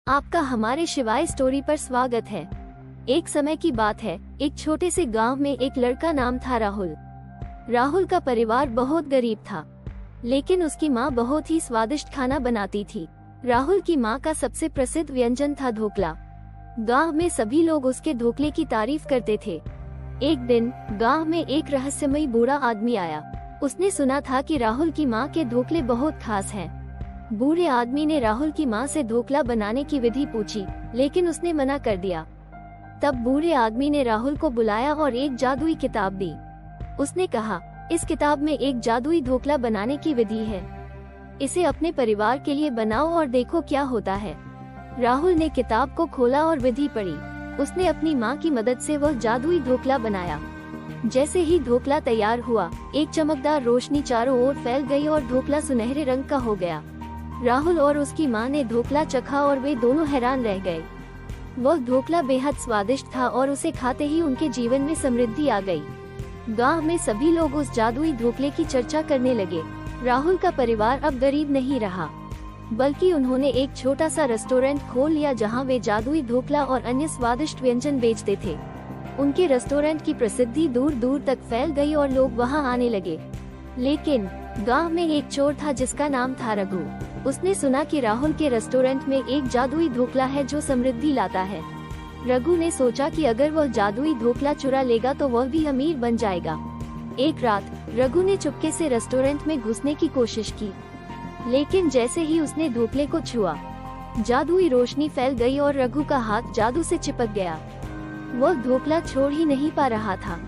आपका हमारे शिवाय स्टोरी पर स्वागत है। एक समय की बात है, एक छोटे से गांव में एक लड़का नाम था राहुल। राहुल का परिवार बहुत गरीब था, लेकिन उसकी माँ बहुत ही स्वादिष्ट खाना बनाती थी। राहुल की माँ का सबसे प्रसिद्ध व्यंजन था ढोकला। गांव में सभी लोग उसके ढोकले की तारीफ करते थे। एक दिन गांव में एक रहस्यमयी बूढ़ा आदमी आया। उसने सुना था कि राहुल की माँ के ढोकले बहुत खास हैं। बूढ़े आदमी ने राहुल की माँ से ढोकला बनाने की विधि पूछी, लेकिन उसने मना कर दिया। तब बूढ़े आदमी ने राहुल को बुलाया और एक जादुई किताब दी। उसने कहा, इस किताब में एक जादुई ढोकला बनाने की विधि है। इसे अपने परिवार के लिए बनाओ और देखो क्या होता है। राहुल ने किताब को खोला और विधि पढ़ी। उसने अपनी माँ की मदद से वह जादुई ढोकला बनाया। जैसे ही ढोकला तैयार हुआ, एक चमकदार रोशनी चारों ओर फैल गई और ढोकला सुनहरे रंग का हो गया। राहुल और उसकी माँ ने ढोकला चखा और वे दोनों हैरान रह गए। वह ढोकला बेहद स्वादिष्ट था और उसे खाते ही उनके जीवन में समृद्धि आ गई। गांव में सभी लोग उस जादुई ढोकले की चर्चा करने लगे। राहुल का परिवार अब गरीब नहीं रहा, बल्कि उन्होंने एक छोटा सा रेस्टोरेंट खोल लिया जहां वे जादुई ढोकला और अन्य स्वादिष्ट व्यंजन बेचते थे। उनके रेस्टोरेंट की प्रसिद्धि दूर दूर तक फैल गई और लोग वहां आने लगे। लेकिन गांव में एक चोर था जिसका नाम था रघु। उसने सुना कि राहुल के रेस्टोरेंट में एक जादुई ढोकला है जो समृद्धि लाता है। रघु ने सोचा कि अगर वह जादुई ढोकला चुरा लेगा तो वह भी अमीर बन जाएगा। एक रात रघु ने चुपके से रेस्टोरेंट में घुसने की कोशिश की, लेकिन जैसे ही उसने ढोकले को छुआ, जादुई रोशनी फैल गई और रघु का हाथ जादू से चिपक गया। वह ढोकला छोड़ ही नहीं पा रहा था।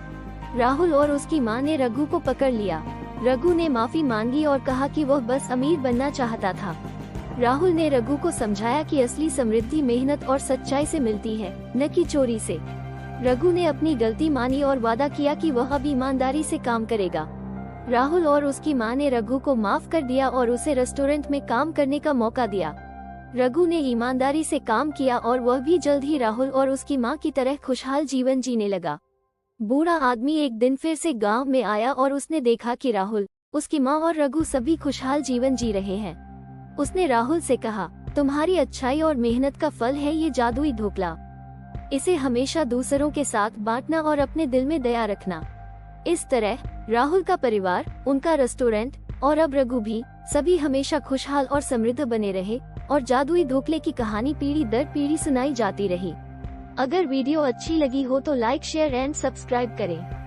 राहुल और उसकी माँ ने रघु को पकड़ लिया। रघु ने माफी मांगी और कहा कि वह बस अमीर बनना चाहता था। राहुल ने रघु को समझाया कि असली समृद्धि मेहनत और सच्चाई से मिलती है, न कि चोरी से। रघु ने अपनी गलती मानी और वादा किया कि वह अब ईमानदारी से काम करेगा। राहुल और उसकी माँ ने रघु को माफ कर दिया और उसे रेस्टोरेंट में काम करने का मौका दिया। रघु ने ईमानदारी से काम किया और वह भी जल्द ही राहुल और उसकी माँ की तरह खुशहाल जीवन जीने लगा। बूढ़ा आदमी एक दिन फिर से गांव में आया और उसने देखा कि राहुल, उसकी माँ और रघु सभी खुशहाल जीवन जी रहे हैं। उसने राहुल से कहा, तुम्हारी अच्छाई और मेहनत का फल है ये जादुई ढोकला। इसे हमेशा दूसरों के साथ बांटना और अपने दिल में दया रखना। इस तरह राहुल का परिवार, उनका रेस्टोरेंट और अब रघु भी, सभी हमेशा खुशहाल और समृद्ध बने रहे और जादुई ढोकले की कहानी पीढ़ी दर पीढ़ी सुनाई जाती रही। अगर वीडियो अच्छी लगी हो तो लाइक, शेयर एंड सब्सक्राइब करें।